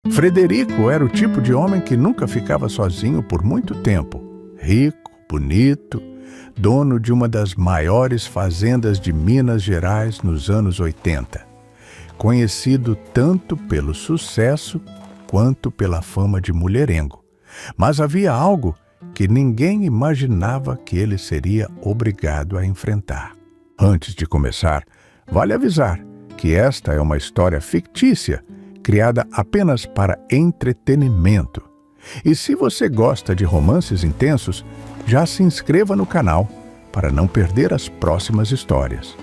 Frederico era o tipo de homem que nunca ficava sozinho por muito tempo. Rico, bonito, dono de uma das maiores fazendas de Minas Gerais nos anos 80. Conhecido tanto pelo sucesso quanto pela fama de mulherengo. Mas havia algo que ninguém imaginava que ele seria obrigado a enfrentar. Antes de começar, vale avisar que esta é uma história fictícia, criada apenas para entretenimento. E se você gosta de romances intensos, já se inscreva no canal para não perder as próximas histórias.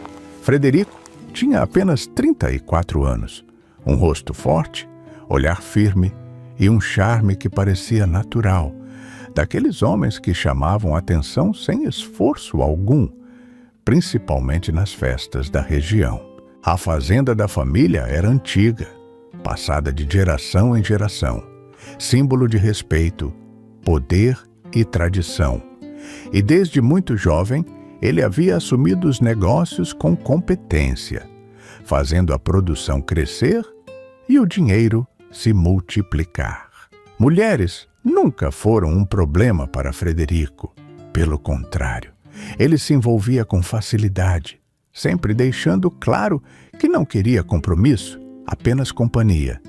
Frederico tinha apenas 34 anos, um rosto forte, olhar firme e um charme que parecia natural, daqueles homens que chamavam atenção sem esforço algum, principalmente nas festas da região. A fazenda da família era antiga, passada de geração em geração, símbolo de respeito, poder e tradição. E desde muito jovem, ele havia assumido os negócios com competência, fazendo a produção crescer e o dinheiro se multiplicar. Mulheres nunca foram um problema para Frederico. Pelo contrário, ele se envolvia com facilidade, sempre deixando claro que não queria compromisso, apenas companhia.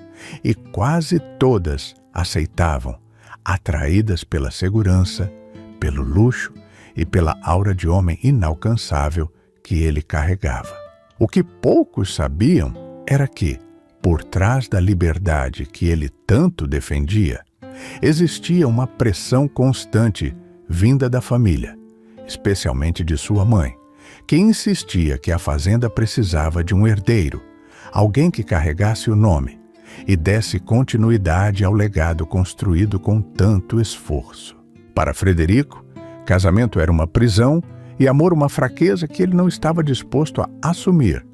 E quase todas aceitavam, atraídas pela segurança, pelo luxo e pela aura de homem inalcançável que ele carregava. O que poucos sabiam era que, por trás da liberdade que ele tanto defendia, existia uma pressão constante vinda da família, especialmente de sua mãe, que insistia que a fazenda precisava de um herdeiro, alguém que carregasse o nome e desse continuidade ao legado construído com tanto esforço. Para Frederico, casamento era uma prisão e amor uma fraqueza que ele não estava disposto a assumir.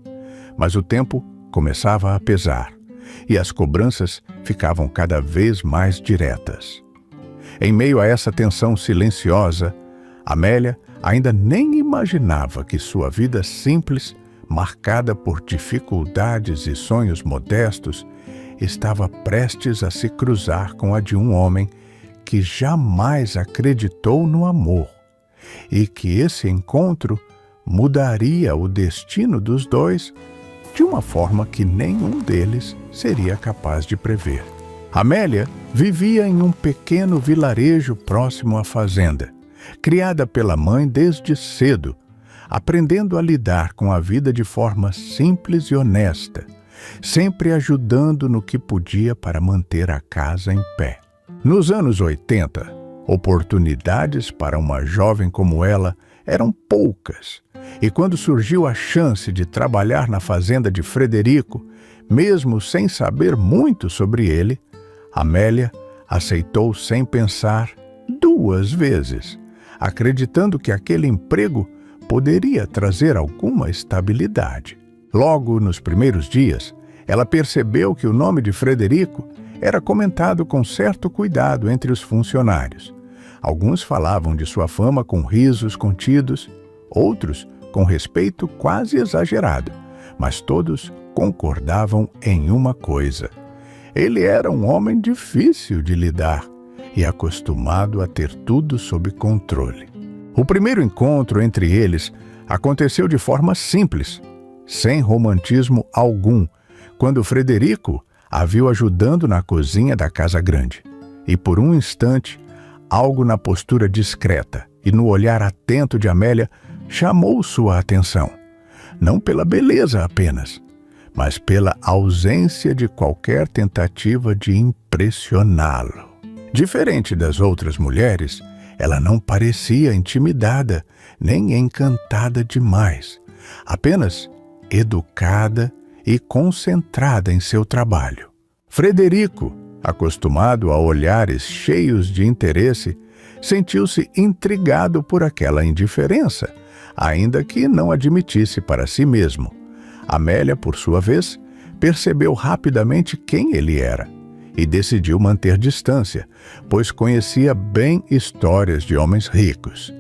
Mas o tempo começava a pesar e as cobranças ficavam cada vez mais diretas. Em meio a essa tensão silenciosa, Amélia ainda nem imaginava que sua vida simples, marcada por dificuldades e sonhos modestos, estava prestes a se cruzar com a de um homem que jamais acreditou no amor, e que esse encontro mudaria o destino dos dois de uma forma que nenhum deles seria capaz de prever. Amélia vivia em um pequeno vilarejo próximo à fazenda, criada pela mãe desde cedo, aprendendo a lidar com a vida de forma simples e honesta, sempre ajudando no que podia para manter a casa em pé. Nos anos 80, oportunidades para uma jovem como ela eram poucas, e quando surgiu a chance de trabalhar na fazenda de Frederico, mesmo sem saber muito sobre ele, Amélia aceitou sem pensar 2 vezes, acreditando que aquele emprego poderia trazer alguma estabilidade. Logo nos primeiros dias, ela percebeu que o nome de Frederico era comentado com certo cuidado entre os funcionários. Alguns falavam de sua fama com risos contidos, outros com respeito quase exagerado, mas todos concordavam em uma coisa: ele era um homem difícil de lidar e acostumado a ter tudo sob controle. O primeiro encontro entre eles aconteceu de forma simples, sem romantismo algum, quando Frederico a viu ajudando na cozinha da casa grande. E por um instante, algo na postura discreta e no olhar atento de Amélia chamou sua atenção. Não pela beleza apenas, mas pela ausência de qualquer tentativa de impressioná-lo. Diferente das outras mulheres, ela não parecia intimidada, nem encantada demais, apenas educada e concentrada em seu trabalho. Frederico, acostumado a olhares cheios de interesse, sentiu-se intrigado por aquela indiferença, ainda que não admitisse para si mesmo. Amélia, por sua vez, percebeu rapidamente quem ele era e decidiu manter distância, pois conhecia bem histórias de homens ricos,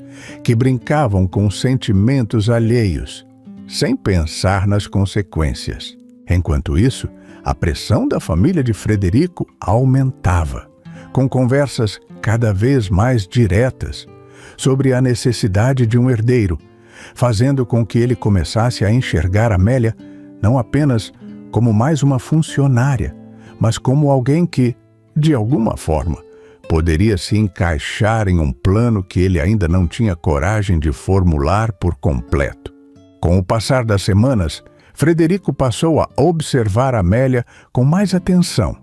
que brincavam com sentimentos alheios, sem pensar nas consequências. Enquanto isso, A pressão da família de Frederico aumentava, com conversas cada vez mais diretas sobre a necessidade de um herdeiro, fazendo com que ele começasse a enxergar Amélia não apenas como mais uma funcionária, mas como alguém que, de alguma forma, poderia se encaixar em um plano que ele ainda não tinha coragem de formular por completo. Com o passar das semanas, Frederico passou a observar Amélia com mais atenção,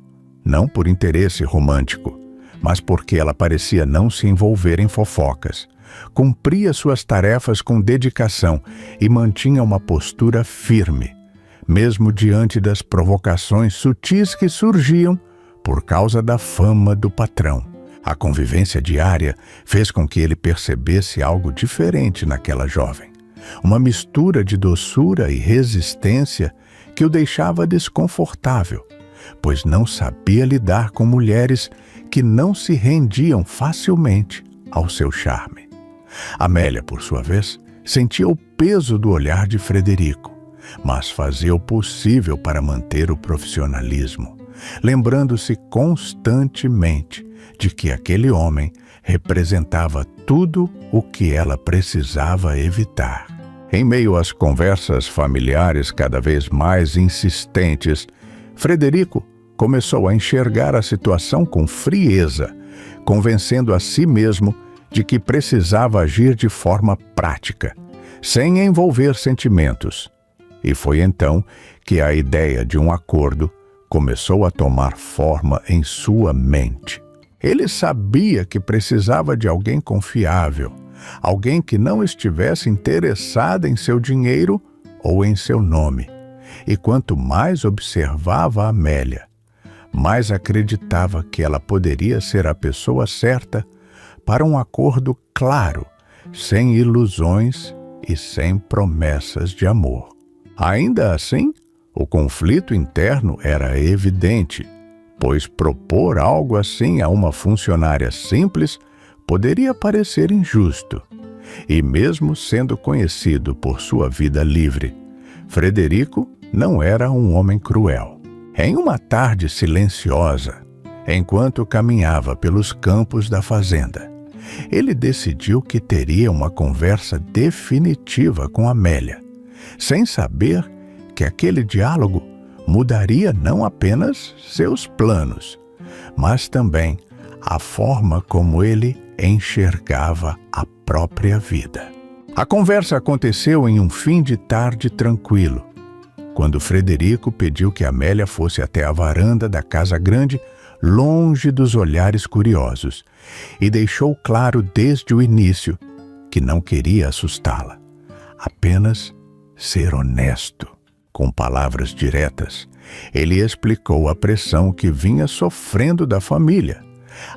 não por interesse romântico, mas porque ela parecia não se envolver em fofocas, cumpria suas tarefas com dedicação e mantinha uma postura firme, mesmo diante das provocações sutis que surgiam por causa da fama do patrão. A convivência diária fez com que ele percebesse algo diferente naquela jovem, uma mistura de doçura e resistência que o deixava desconfortável, pois não sabia lidar com mulheres que não se rendiam facilmente ao seu charme. Amélia, por sua vez, sentia o peso do olhar de Frederico, mas fazia o possível para manter o profissionalismo, lembrando-se constantemente de que aquele homem representava tudo o que ela precisava evitar. Em meio às conversas familiares cada vez mais insistentes, Frederico começou a enxergar a situação com frieza, convencendo a si mesmo de que precisava agir de forma prática, sem envolver sentimentos. E foi então que a ideia de um acordo começou a tomar forma em sua mente. Ele sabia que precisava de alguém confiável, alguém que não estivesse interessada em seu dinheiro ou em seu nome. E quanto mais observava Amélia, mais acreditava que ela poderia ser a pessoa certa para um acordo claro, sem ilusões e sem promessas de amor. Ainda assim, o conflito interno era evidente, pois propor algo assim a uma funcionária simples poderia parecer injusto. E mesmo sendo conhecido por sua vida livre, Frederico não era um homem cruel. Em uma tarde silenciosa, enquanto caminhava pelos campos da fazenda, ele decidiu que teria uma conversa definitiva com Amélia, sem saber que aquele diálogo mudaria não apenas seus planos, mas também a forma como ele enxergava a própria vida. A conversa aconteceu em um fim de tarde tranquilo, quando Frederico pediu que Amélia fosse até a varanda da casa grande, longe dos olhares curiosos, e deixou claro desde o início que não queria assustá-la, apenas ser honesto. Com palavras diretas, ele explicou a pressão que vinha sofrendo da família,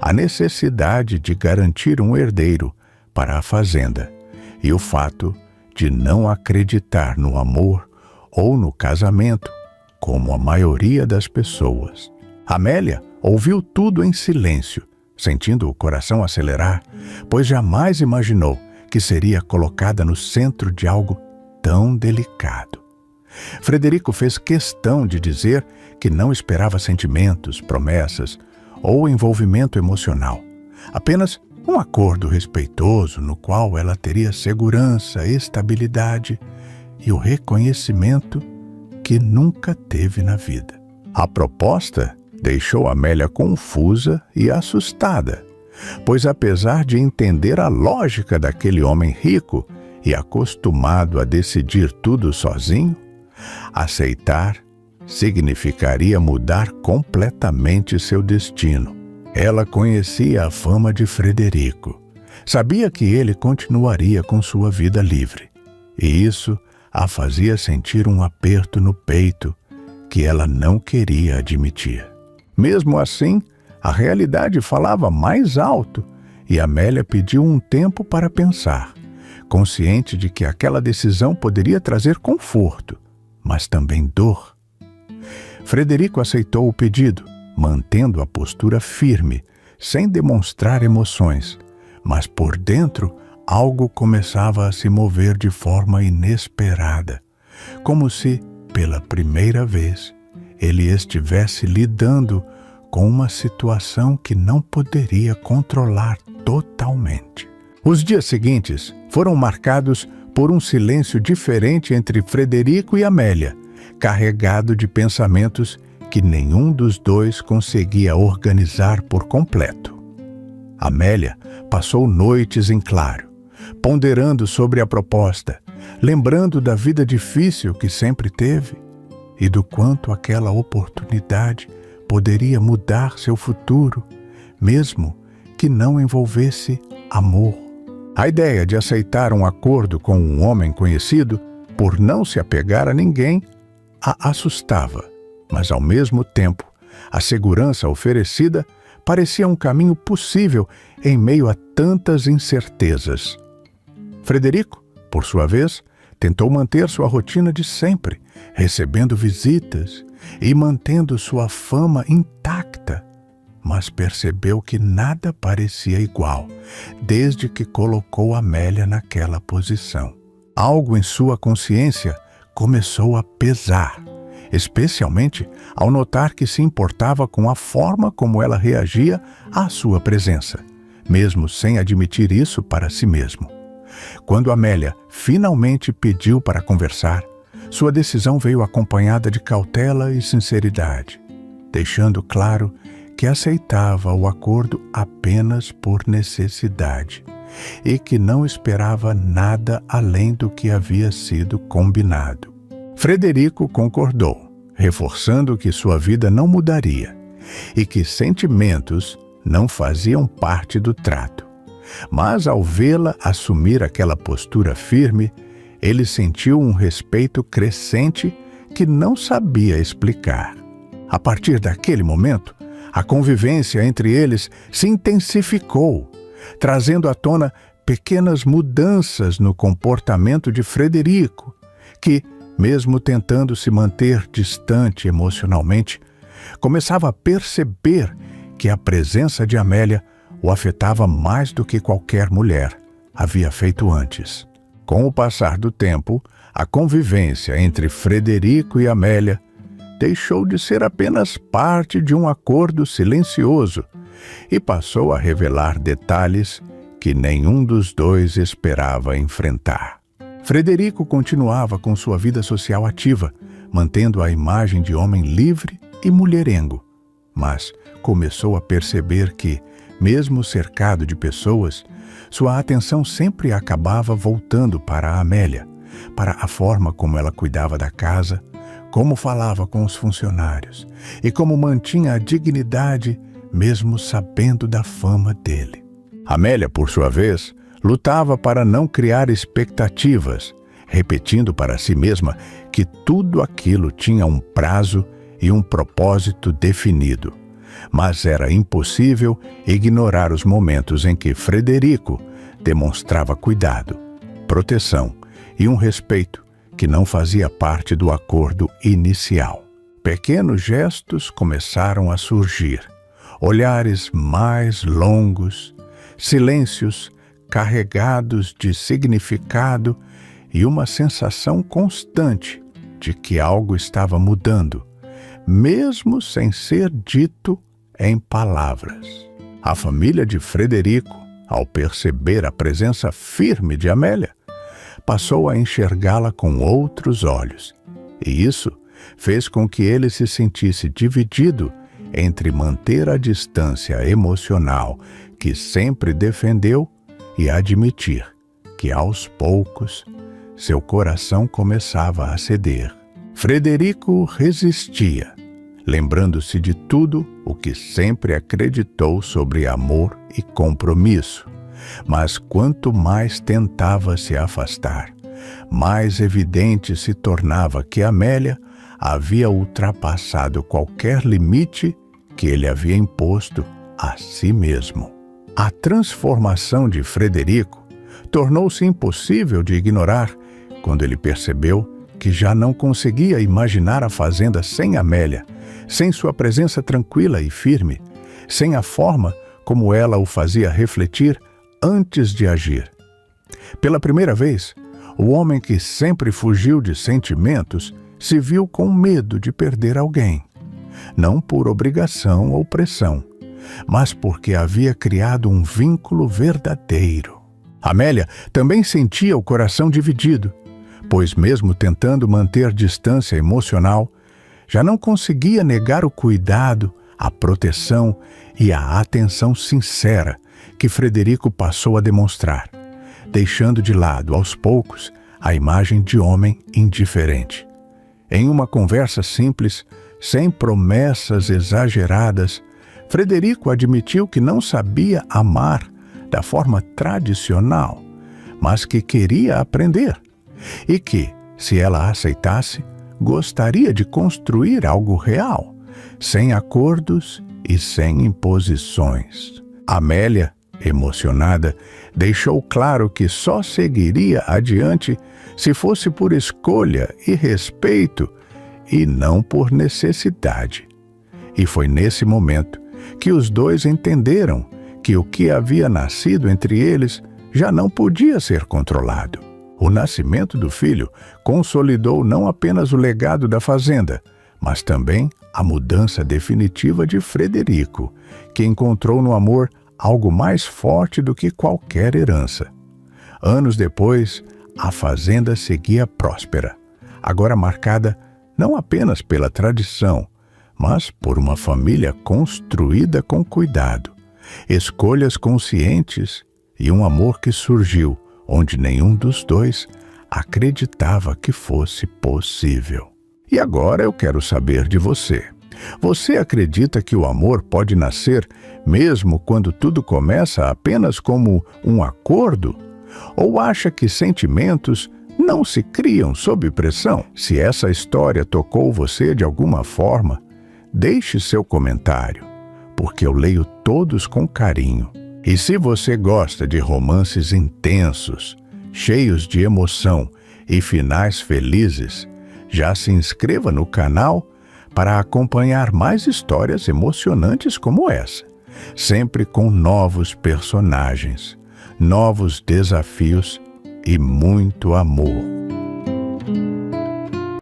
a necessidade de garantir um herdeiro para a fazenda e o fato de não acreditar no amor ou no casamento, como a maioria das pessoas. Amélia ouviu tudo em silêncio, sentindo o coração acelerar, pois jamais imaginou que seria colocada no centro de algo tão delicado. Frederico fez questão de dizer que não esperava sentimentos, promessas ou envolvimento emocional, apenas um acordo respeitoso no qual ela teria segurança, estabilidade e o reconhecimento que nunca teve na vida. A proposta deixou Amélia confusa e assustada, pois apesar de entender a lógica daquele homem rico e acostumado a decidir tudo sozinho, aceitar significaria mudar completamente seu destino. Ela conhecia a fama de Frederico, sabia que ele continuaria com sua vida livre, e isso a fazia sentir um aperto no peito que ela não queria admitir. Mesmo assim, a realidade falava mais alto e Amélia pediu um tempo para pensar, consciente de que aquela decisão poderia trazer conforto, mas também dor. Frederico aceitou o pedido, mantendo a postura firme, sem demonstrar emoções, mas por dentro algo começava a se mover de forma inesperada, como se, pela primeira vez, ele estivesse lidando com uma situação que não poderia controlar totalmente. Os dias seguintes foram marcados por um silêncio diferente entre Frederico e Amélia, carregado de pensamentos que nenhum dos dois conseguia organizar por completo. Amélia passou noites em claro, ponderando sobre a proposta, lembrando da vida difícil que sempre teve e do quanto aquela oportunidade poderia mudar seu futuro, mesmo que não envolvesse amor. A ideia de aceitar um acordo com um homem conhecido, por não se apegar a ninguém, a assustava, mas ao mesmo tempo, a segurança oferecida parecia um caminho possível em meio a tantas incertezas. Frederico, por sua vez, tentou manter sua rotina de sempre, recebendo visitas e mantendo sua fama intacta, mas percebeu que nada parecia igual desde que colocou Amélia naquela posição. Algo em sua consciência começou a pesar, especialmente ao notar que se importava com a forma como ela reagia à sua presença, mesmo sem admitir isso para si mesmo. Quando Amélia finalmente pediu para conversar, sua decisão veio acompanhada de cautela e sinceridade, deixando claro que aceitava o acordo apenas por necessidade e que não esperava nada além do que havia sido combinado. Frederico concordou, reforçando que sua vida não mudaria e que sentimentos não faziam parte do trato. Mas ao vê-la assumir aquela postura firme, ele sentiu um respeito crescente que não sabia explicar. A partir daquele momento, a convivência entre eles se intensificou, trazendo à tona pequenas mudanças no comportamento de Frederico, que, mesmo tentando se manter distante emocionalmente, começava a perceber que a presença de Amélia o afetava mais do que qualquer mulher havia feito antes. Com o passar do tempo, a convivência entre Frederico e Amélia deixou de ser apenas parte de um acordo silencioso e passou a revelar detalhes que nenhum dos dois esperava enfrentar. Frederico continuava com sua vida social ativa, mantendo a imagem de homem livre e mulherengo, mas começou a perceber que, mesmo cercado de pessoas, sua atenção sempre acabava voltando para a Amélia, para a forma como ela cuidava da casa, como falava com os funcionários e como mantinha a dignidade mesmo sabendo da fama dele. Amélia, por sua vez, lutava para não criar expectativas, repetindo para si mesma que tudo aquilo tinha um prazo e um propósito definido. Mas era impossível ignorar os momentos em que Frederico demonstrava cuidado, proteção e um respeito que não fazia parte do acordo inicial. Pequenos gestos começaram a surgir, olhares mais longos, silêncios carregados de significado e uma sensação constante de que algo estava mudando, mesmo sem ser dito em palavras. A família de Frederico, ao perceber a presença firme de Amélia, passou a enxergá-la com outros olhos, e isso fez com que ele se sentisse dividido entre manter a distância emocional que sempre defendeu e admitir que, aos poucos, seu coração começava a ceder. Frederico resistia, lembrando-se de tudo o que sempre acreditou sobre amor e compromisso. Mas quanto mais tentava se afastar, mais evidente se tornava que Amélia havia ultrapassado qualquer limite que ele havia imposto a si mesmo. A transformação de Frederico tornou-se impossível de ignorar quando ele percebeu que já não conseguia imaginar a fazenda sem Amélia, sem sua presença tranquila e firme, sem a forma como ela o fazia refletir antes de agir. Pela primeira vez, o homem que sempre fugiu de sentimentos se viu com medo de perder alguém. não por obrigação ou pressão, mas porque havia criado um vínculo verdadeiro. Amélia também sentia o coração dividido, pois mesmo tentando manter distância emocional, já não conseguia negar o cuidado, a proteção e a atenção sincera que Frederico passou a demonstrar, deixando de lado, aos poucos, a imagem de homem indiferente. Em uma conversa simples, sem promessas exageradas, Frederico admitiu que não sabia amar da forma tradicional, mas que queria aprender, e que, se ela aceitasse, gostaria de construir algo real, sem acordos e sem imposições. Amélia, emocionada, deixou claro que só seguiria adiante se fosse por escolha e respeito e não por necessidade. E foi nesse momento que os dois entenderam que o que havia nascido entre eles já não podia ser controlado. O nascimento do filho consolidou não apenas o legado da fazenda, mas também a mudança definitiva de Frederico, que encontrou no amor algo mais forte do que qualquer herança. Anos depois, a fazenda seguia próspera, agora marcada não apenas pela tradição, mas por uma família construída com cuidado, escolhas conscientes e um amor que surgiu onde nenhum dos dois acreditava que fosse possível. E agora eu quero saber de você. Você acredita que o amor pode nascer mesmo quando tudo começa apenas como um acordo? Ou acha que sentimentos não se criam sob pressão? Se essa história tocou você de alguma forma, deixe seu comentário, porque eu leio todos com carinho. E se você gosta de romances intensos, cheios de emoção e finais felizes, já se inscreva no canal para acompanhar mais histórias emocionantes como essa, sempre com novos personagens, novos desafios e muito amor.